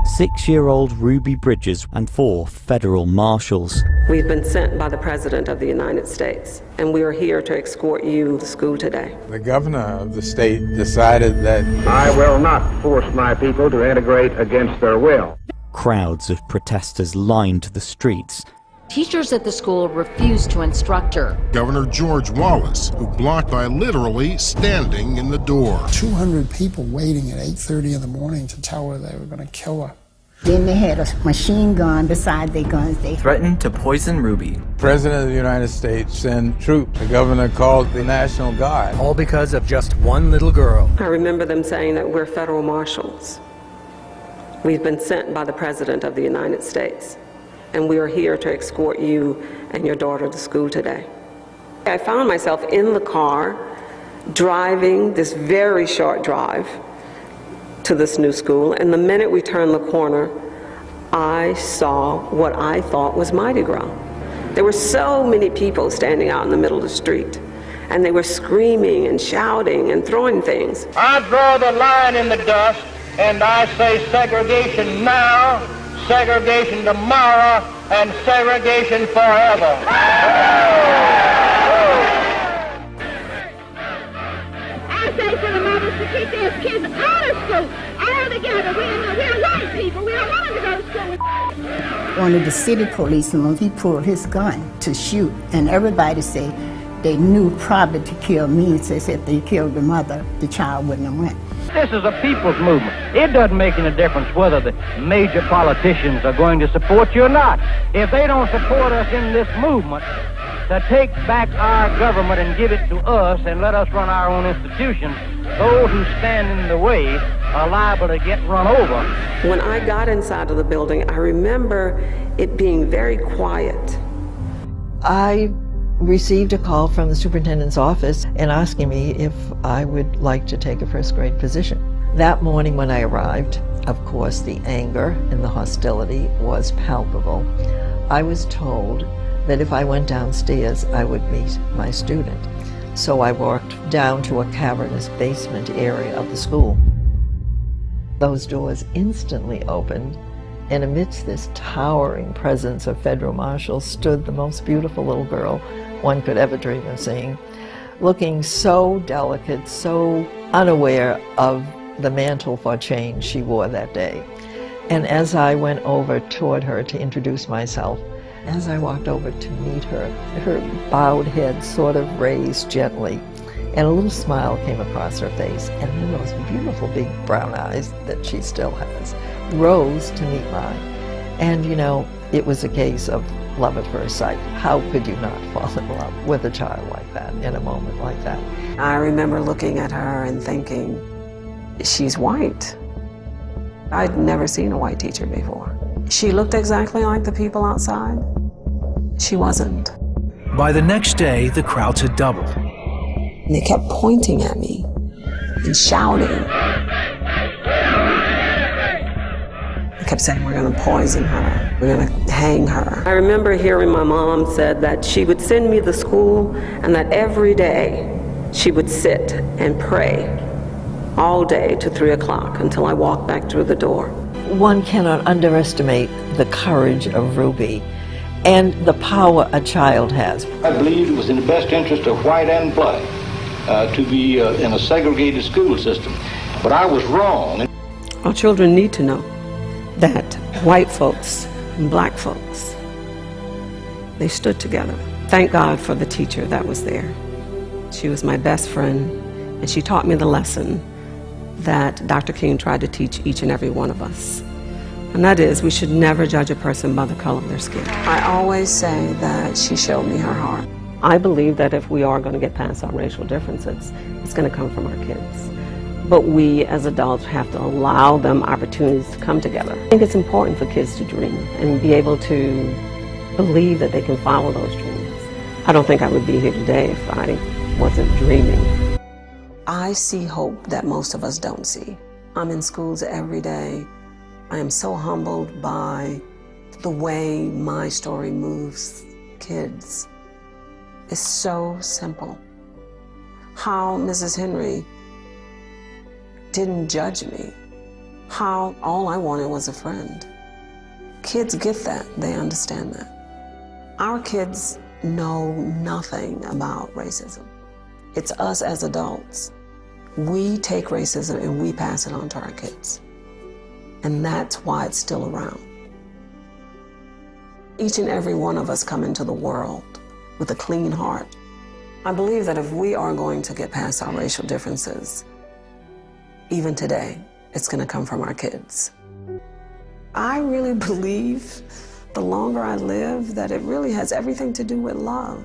6-year-old Ruby Bridges and 4 federal marshals. We've been sent by the President of the United States, and we are here to escort you to school today. The governor of the state decided that I will not force my people to integrate against their will. Crowds of protesters lined the streets. Teachers at the school refused to instruct her. Governor George Wallace, who blocked by literally standing in the door. 200 people waiting at 8:30 in the morning to tell her they were going to kill her. Then they had a machine gun beside their guns. They threatened to poison Ruby. the President of the United States sent troops. The governor called the National Guard. All because of just one little girl. I remember them saying that we're federal marshals. We've been sent by the President of the United States, and we are here to escort you and your daughter to school today. I found myself in the car driving this very short drive to this new school, and the minute we turned the corner, I saw what I thought was Mardi Gras. There were so many people standing out in the middle of the street, and they were screaming and shouting and throwing things. I draw the line in the dust, and I say segregation now, segregation tomorrow, and segregation forever. I say to the mothers to keep their kids out of school, all together. We're white people. We don't want them to go to school. One of the city policemen, he pulled his gun to shoot, and everybody said they knew probably to kill me. So they said if they killed the mother, the child wouldn't have went. This is a people's movement. It doesn't make any difference whether the major politicians are going to support you or not. If they don't support us in this movement, to take back our government and give it to us and let us run our own institutions, those who stand in the way are liable to get run over. When I got inside of the building, I remember it being very quiet. I received a call from the superintendent's office and asking me if I would like to take a first grade position. That morning when I arrived, of course, the anger and the hostility was palpable. I was told that if I went downstairs, I would meet my student. So I walked down to a cavernous basement area of the school. Those doors instantly opened, and amidst this towering presence of federal marshals stood the most beautiful little girl one could ever dream of seeing, looking so delicate, so unaware of the mantle for change she wore that day. And as I went over toward her to introduce myself, as I walked over to meet her, her bowed head sort of raised gently, and a little smile came across her face, and then those beautiful big brown eyes that she still has rose to meet mine. And you know, it was a case of love at first sight. How could you not fall in love with a child like that in a moment like that? I remember looking at her and thinking, she's white. I'd never seen a white teacher before. She looked exactly like the people outside. She wasn't. By the next day, the crowds had doubled. And they kept pointing at me and shouting. They kept saying, we're going to poison her. We're going to hang her. I remember hearing my mom said that she would send me to school and that every day she would sit and pray all day to 3 o'clock until I walked back through the door. One cannot underestimate the courage of Ruby and the power a child has. I believed it was in the best interest of white and black to be in a segregated school system, but I was wrong. Our children need to know that white folks and black folks, they stood together. Thank God for the teacher that was there. She was my best friend, and she taught me the lesson that Dr. King tried to teach each and every one of us. And that is, we should never judge a person by the color of their skin. I always say that she showed me her heart. I believe that if we are going to get past our racial differences, it's going to come from our kids. But we as adults have to allow them opportunities to come together. I think it's important for kids to dream and be able to believe that they can follow those dreams. I don't think I would be here today if I wasn't dreaming. I see hope that most of us don't see. I'm in schools every day. I am so humbled by the way my story moves kids. It's so simple. How Mrs. Henry didn't judge me how all I wanted was a friend. Kids get that, they understand that. Our kids know nothing about racism. It's us as adults. We take racism and we pass it on to our kids. And that's why it's still around. Each and every one of us come into the world with a clean heart. I believe that if we are going to get past our racial differences, even today, it's going to come from our kids. I really believe the longer I live that it really has everything to do with love.